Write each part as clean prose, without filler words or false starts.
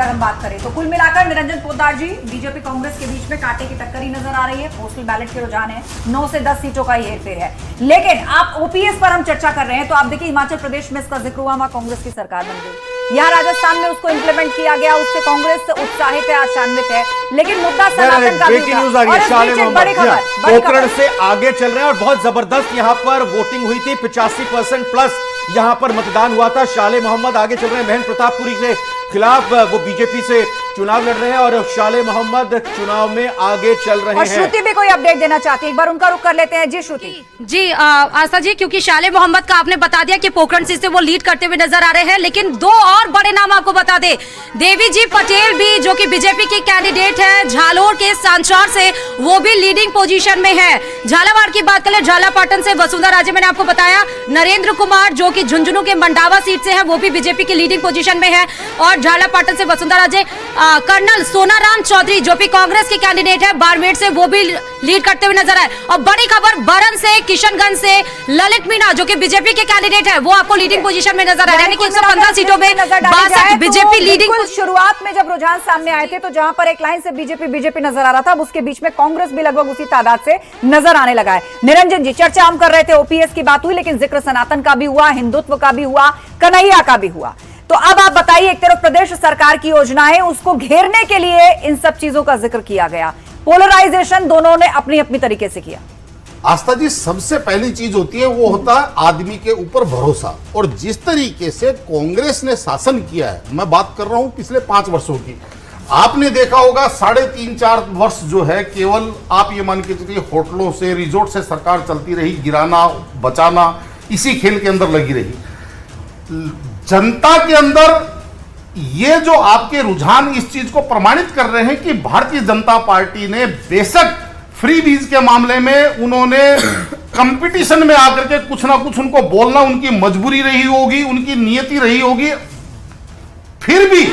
अगर हम बात करें तो कुल मिलाकर निरंजन पोद्दार जी, बीजेपी कांग्रेस के बीच में कांटे की टक्कर ही नजर आ रही है। पोस्टल बैलेट के रुझान है, 9 से 10 सीटों का ही हेरफेर है। लेकिन आप ओपीएस पर हम चर्चा कर रहे हैं तो आप देखिए हिमाचल प्रदेश में इसका जिक्र हुआ, वहां कांग्रेस की सरकार बन गई। यहाँ राजस्थान में उसको इंप्लीमेंट किया गया, उससे कांग्रेस उत्साहित है, आशान्वित है। लेकिन मुद्दा सनातन का भी था। बड़ी खबर, पोखरण से आगे चल रहे हैं और बहुत जबरदस्त यहाँ पर वोटिंग हुई थी, 85% प्लस यहां पर मतदान हुआ था। शाले मोहम्मद आगे चल रहे हैं, महन प्रतापपुरी के खिलाफ वो बीजेपी से चुनाव लड़ रहे हैं और शाले मोहम्मद चुनाव में आगे चल रहे हैं। श्रुति भी कोई अपडेट देना चाहती है, एक बार उनका रुख कर लेते हैं। जी श्रुति। जी आस्था जी, क्योंकि शाले मोहम्मद का आपने बता दिया कि पोखरण सीट से वो लीड करते हुए नजर आ रहे हैं, लेकिन दो और बड़े नाम आपको बता दे। देवी जी पटेल भी जो कि बीजेपी की कैंडिडेट है झालोर के सांचौर से, वो भी लीडिंग पोजीशन में है। झालावाड़ की बात करें, झालापाटन से वसुंधरा राजे, मैंने आपको बताया। नरेंद्र कुमार जो कि झुंझुनू के मंडावा सीट से है, वो भी बीजेपी की लीडिंग पोजीशन में है। और झालापाटन से वसुंधरा राजे, कर्नल सोनाराम चौधरी जो भी कांग्रेस के कैंडिडेट है बाड़मेर से, वो भी लीड करते हुए नजर आए। और बड़ी खबर बरन से, किशनगंज से ललित मीणा जो कि बीजेपी के कैंडिडेट है, वो आपको लीडिंग पोजीशन में नजर आ रहे हैं। 115 सीटों में 62 बीजेपी लीडिंग। शुरुआत में जब रुझान सामने आए थे तो जहां पर एक लाइन से बीजेपी नजर आ रहा था, उसके बीच में कांग्रेस भी लगभग उसी तादाद से नजर आने लगा है। निरंजन जी, चर्चा हम कर रहे थे, ओपीएस की बात हुई, लेकिन जिक्र सनातन का भी हुआ, हिंदुत्व का भी हुआ, कन्हैया का भी हुआ। तो अब आप बताइए, एक तरफ प्रदेश सरकार की योजना है, उसको घेरने के लिए इन सब चीजों का जिक्र किया गया। पोलराइजेशन दोनों ने अपनी अपनी तरीके से किया। आस्था जी, सबसे पहली चीज होती है वो होता है आदमी के ऊपर भरोसा। और जिस तरीके से कांग्रेस ने शासन किया है, मैं बात कर रहा हूं पिछले 5 वर्षों की, आपने देखा होगा 3.5-4 वर्ष जो है केवल आप ये मान के चलिए होटलों से, रिजोर्ट से सरकार चलती रही, गिराना बचाना इसी खेल के अंदर लगी रही। जनता के अंदर ये जो आपके रुझान इस चीज को प्रमाणित कर रहे हैं कि भारतीय जनता पार्टी ने बेशक फ्री बीज के मामले में उन्होंने कंपटीशन में आकर के कुछ ना कुछ उनको बोलना उनकी मजबूरी रही होगी, उनकी नियति रही होगी, फिर भी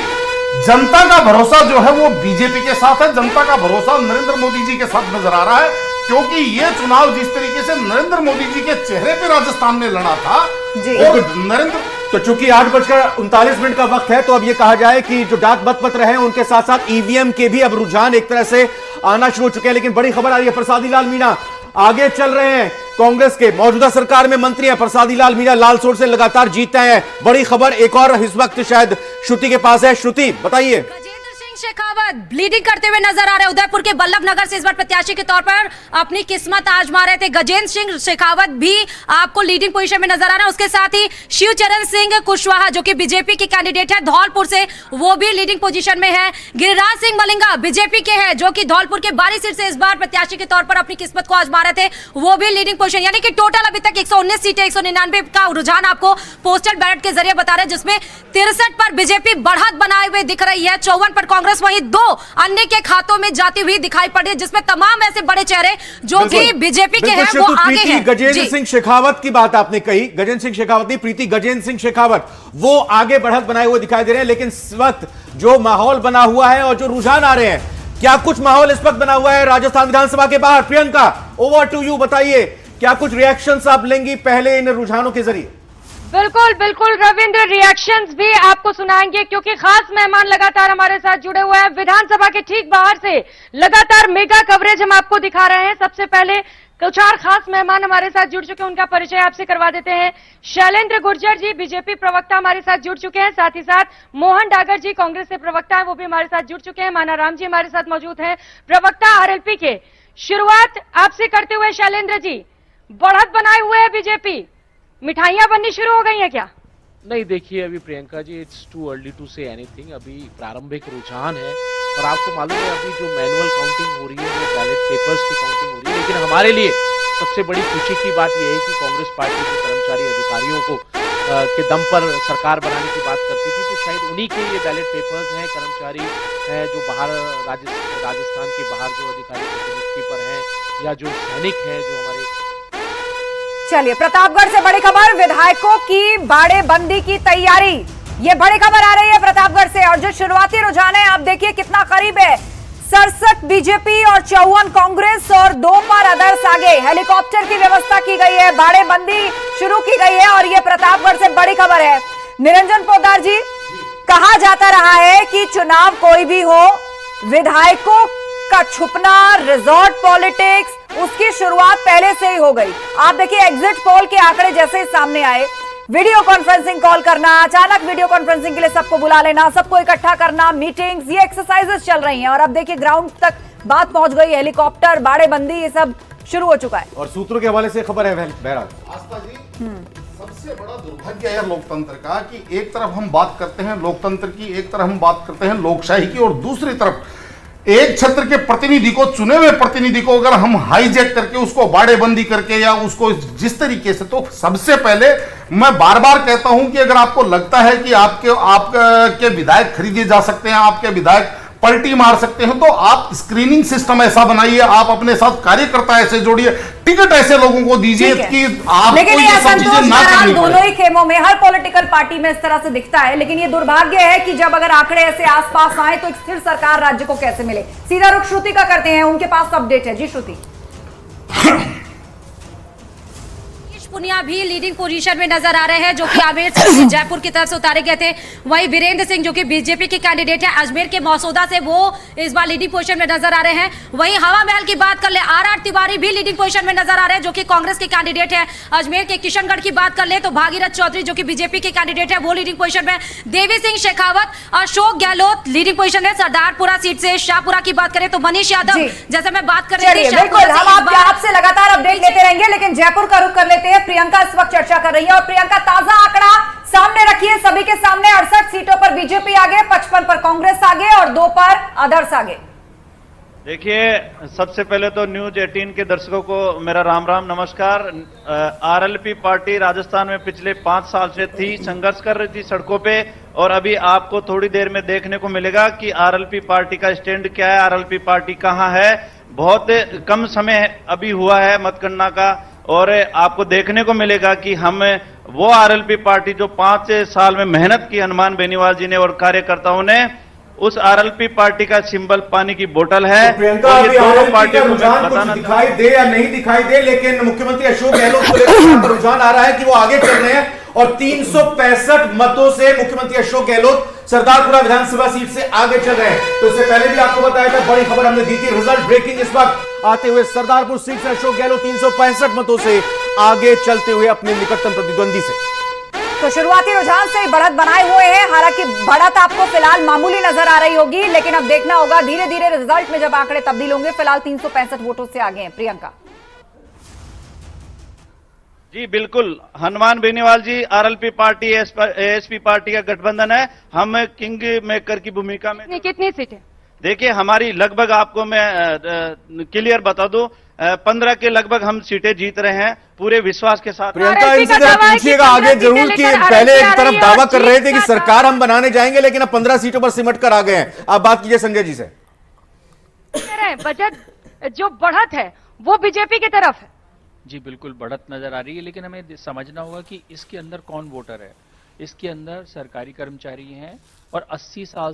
जनता का भरोसा जो है वो बीजेपी के साथ है। जनता का भरोसा नरेंद्र मोदी जी के साथ नजर आ रहा है, क्योंकि ये चुनाव जिस तरीके से नरेंद्र मोदी जी के चेहरे पे राजस्थान में लड़ा था, और नरेंद्र तो चूंकि 8:39 का वक्त है, तो अब ये कहा जाए कि जो डाक मतपत्र हैं उनके साथ साथ ईवीएम के भी अब रुझान एक तरह से आना शुरू हो चुके हैं। लेकिन बड़ी खबर आ रही है, प्रसादी लाल मीणा आगे चल रहे हैं। कांग्रेस के मौजूदा सरकार में मंत्री हैं प्रसादी लाल मीणा, लालसोट से लगातार जीतते हैं। बड़ी खबर एक और इस वक्त शायद श्रुति के पास है। श्रुति बताइए। शेखावत लीडिंग करते हुए नजर आ रहे हैं। उदयपुर के बल्लभ नगर से इस बार प्रत्याशी के तौर पर अपनी किस्मत आजमा रहे थे। गजेंद्र सिंह शेखावत भी आपको लीडिंग पोजीशन में नजर आ रहा है। उसके साथ ही शिवचरण सिंह कुशवाहा जो कि बीजेपी के कैंडिडेट है धौलपुर से, वो भी लीडिंग पोजीशन में है। गिरिराज सिंह मलिंगा बीजेपी के हैं जो कि धौलपुर के बारी सीट से इस बार प्रत्याशी के तौर पर अपनी किस्मत को आजमा रहे थे, वो भी लीडिंग पोजीशन। यानी कि टोटल अभी तक 119 सीटें, 199 का रुझान आपको पोस्टल बैलेट के जरिए बता रहे हैं, जिसमें 63 पर बीजेपी बढ़त बनाए हुए दिख रही है, 54 पर कांग्रेस, वहीं 2 अन्य के खातों में जाती हुई दिखाई पड़ी है, जिसमें तमाम ऐसे बड़े चेहरे जो कि बीजेपी के हैं वो आगे हैं। गजेंद्र सिंह शेखावत की बात आपने कही, गजेंद्र सिंह शेखावत नहीं, प्रीति गजेंद्र सिंह शेखावत, वो आगे बढ़त बनाए हुए दिखाई दे रहे हैं। लेकिन इस वक्त जो माहौल बना हुआ है और जो रुझान आ रहे हैं, क्या कुछ माहौल इस वक्त बना हुआ है राजस्थान विधानसभा के बाहर? प्रियंका, ओवर टू यू, बताइए क्या कुछ रिएक्शंस आप लेंगी पहले इन रुझानों के जरिए? बिल्कुल बिल्कुल रविंद्र, रिएक्शंस भी आपको सुनाएंगे क्योंकि खास मेहमान लगातार हमारे साथ जुड़े हुए हैं। विधानसभा के ठीक बाहर से लगातार मेगा कवरेज हम आपको दिखा रहे हैं। सबसे पहले कुछ और खास मेहमान हमारे साथ जुड़ चुके हैं, उनका परिचय आपसे करवा देते हैं। शैलेंद्र गुर्जर जी बीजेपी प्रवक्ता हमारे साथ जुड़ चुके हैं, साथ ही साथ मोहन डागर जी कांग्रेस से प्रवक्ता है, वो भी हमारे साथ जुड़ चुके हैं। मानाराम जी हमारे साथ मौजूद हैं, प्रवक्ता आरएलपी के। शुरुआत आपसे करते हुए शैलेंद्र जी, बढ़त बनाए हुए है बीजेपी, मिठाइयां बननी शुरू हो गई हैं क्या? नहीं, देखिए अभी Priyanka ji, it's too early to say anything. अभी प्रारंभिक रुझान है और आपको मालूम है अभी जो मैनुअल काउंटिंग हो रही है वो बैलेट पेपर्स की काउंटिंग हो रही है। लेकिन हमारे लिए सबसे बड़ी खुशी की बात यह है कि कांग्रेस पार्टी के कर्मचारी अधिकारियों को के दम पर सरकार बनाने की बात करती थी, तो शायद उन्हीं के ये बैलेट पेपर्स हैं, कर्मचारी हैं जो बाहर राजस्थान के बाहर जो अधिकारी प्रतिनियुक्ति पर हैं या जो सैनिक हैं जो हमारे। चलिए, प्रतापगढ़ से बड़ी खबर, विधायकों की बाड़ेबंदी की तैयारी, ये बड़ी खबर आ रही है प्रतापगढ़ से। और जो शुरुआती रुझान है आप देखिए कितना करीब है, 67 बीजेपी और 54 कांग्रेस और 2 पर अदर्स आगे। हेलीकॉप्टर की व्यवस्था की गई है, बाड़ेबंदी शुरू की गई है और ये प्रतापगढ़ से बड़ी खबर है। निरंजन पोद्दार जी, कहा जाता रहा है कि चुनाव कोई भी हो, विधायकों का छुपना, रिजॉर्ट पॉलिटिक्स, उसकी शुरुआत पहले से ही हो गई। आप देखिए एग्जिट पोल के आंकड़े जैसे ही सामने आए, वीडियो कॉन्फ्रेंसिंग कॉल करना, अचानक वीडियो कॉन्फ्रेंसिंग के लिए सबको बुला लेना, सबको इकट्ठा करना, मीटिंग्स, ये एक्सरसाइजेस चल रही हैं। और अब देखिए ग्राउंड तक बात पहुंच गई, हेलीकॉप्टर, बाड़ेबंदी, ये सब शुरू हो चुका है। और सूत्रों के हवाले से खबर है बहरहाल आस्था जी, सबसे बड़ा दुर्भाग्य है लोकतंत्र का कि एक तरफ हम बात करते हैं लोकतंत्र की, एक तरफ हम बात करते हैं लोकशाही की, और दूसरी तरफ एक क्षेत्र के प्रतिनिधि को, चुने हुए प्रतिनिधि को अगर हम हाईजैक करके उसको बाड़ेबंदी करके या उसको जिस तरीके से, तो सबसे पहले मैं बार बार कहता हूं कि अगर आपको लगता है कि आपके विधायक खरीदे जा सकते हैं, आपके विधायक पलटी मार सकते हैं, तो आप स्क्रीनिंग सिस्टम ऐसा बनाइए, आप अपने साथ कार्यकर्ता ऐसे जोड़िए, टिकट ऐसे लोगों को दीजिए कि आपको लेकिन ये सब चीजें ना करनी दोनों पड़े। ही खेमों में हर पॉलिटिकल पार्टी में इस तरह से दिखता है, लेकिन ये दुर्भाग्य है कि जब अगर आंकड़े ऐसे आसपास आए तो एक स्थिर सरकार राज्य को कैसे मिले। सीधा रुख श्रुति का करते हैं, उनके पास अपडेट है। जी श्रुति। पुनिया भी लीडिंग पोजीशन में नजर आ रहे हैं, जो कि आमेर से जयपुर की तरफ से उतारे गए थे। वहीं वीरेंद्र सिंह जो कि बीजेपी के कैंडिडेट है अजमेर के मौसूदा से, वो इस बार लीडिंग पोजीशन में नजर आ रहे हैं। वहीं हवा महल की बात कर ले, आर तिवारी भी लीडिंग पोजीशन में नजर आ रहे हैं, जो कि कांग्रेस के कैंडिडेट है। अजमेर के किशनगढ़ की बात कर ले तो भागीरथ चौधरी जो कि बीजेपी के कैंडिडेट है, वो लीडिंग पोजीशन में। देवी सिंह शेखावत, अशोक गहलोत लीडिंग पोजीशन में। सरदारपुरा सीट से शाहपुरा की बात करें तो मनीष यादव, जैसे मैं बात कर रही थी, बिल्कुल हम आपसे लगातार अपडेट लेते रहेंगे, लेकिन जयपुर का रुख कर लेते हैं। प्रियंका इस वक्त चर्चा कर रही है, और प्रियंका ताजा आंकड़ा सामने रखिए सभी के सामने। 68 सीटों पर बीजेपी आगे, 55 पर कांग्रेस आगे और 2 पर अदर्स आगे। देखिए, सबसे पहले तो न्यूज 18 के दर्शकों को मेरा राम राम नमस्कार। आरएलपी पार्टी राजस्थान में पिछले 5 साल से थी, संघर्ष कर रही थी सड़कों पे, और अभी आपको थोड़ी देर में देखने को मिलेगा कि आरएलपी पार्टी का स्टैंड क्या है, आरएलपी पार्टी कहां है। बहुत कम समय अभी हुआ है मतगणना का, और आपको देखने को मिलेगा कि हम वो आरएलपी पार्टी जो 5 साल में मेहनत की हनुमान बेनीवाल जी ने और कार्यकर्ताओं ने, उस आरएलपी पार्टी का सिंबल पानी की बोतल है। तो प्रियंका, और ये अभी दोनों आरएलपी पार्टियों का को रुझान मैं कुछ बताना दिखाई दे या नहीं दिखाई दे, लेकिन मुख्यमंत्री अशोक गहलोत को लेकर रुझान आ रहा है कि वो आगे चल रहे हैं, और 365 मतों से मुख्यमंत्री अशोक गहलोत सरदारपुरा विधानसभा सीट से आगे चल रहे हैं। तो इससे पहले भी आपको बताया था, बड़ी खबर हमने दी थी, रिजल्ट ब्रेकिंग इस वक्त आते हुए सरदारपुर सीट से अशोक गहलोत 365 मतों से आगे चलते हुए अपने निकटतम प्रतिद्वंदी से। तो शुरुआती रुझान से बढ़त बनाए हुए हैं, हालांकि बढ़त आपको फिलहाल मामूली नजर आ रही होगी, लेकिन अब देखना होगा धीरे धीरे रिजल्ट में जब आंकड़े तब्दील होंगे। फिलहाल 365 वोटों से आगे हैं प्रियंका। जी बिल्कुल, हनुमान बेनीवाल जी, आरएलपी पार्टी एएसपी पार्टी का गठबंधन है। हम किंग मेकर की भूमिका में। कितनी सीटें? देखिए, हमारी लगभग, आपको मैं क्लियर बता दूं, 15 के लगभग हम सीटें जीत रहे हैं पूरे विश्वास के साथ। प्रियंका, RLP इनसे का जरा दावा है कि पूछिएगा 15 आगे जरूर सीटें कि लेकर पहले RLP एक आ तरफ रही है, दावा और कर रहे थे कि जीत का सरकार हम बनाने जाएंगे, लेकिन अब 15 सीटों पर सिमट कर आ गए हैं। आप बात कीजिए संजय जी से। बजट जो बढ़त है वो बीजेपी की तरफ है। जी बिल्कुल, बढ़त नजर आ रही है, लेकिन हमें समझना होगा कि इसके अंदर कौन वोटर है। इसके अंदर सरकारी कर्मचारी हैं और 80 साल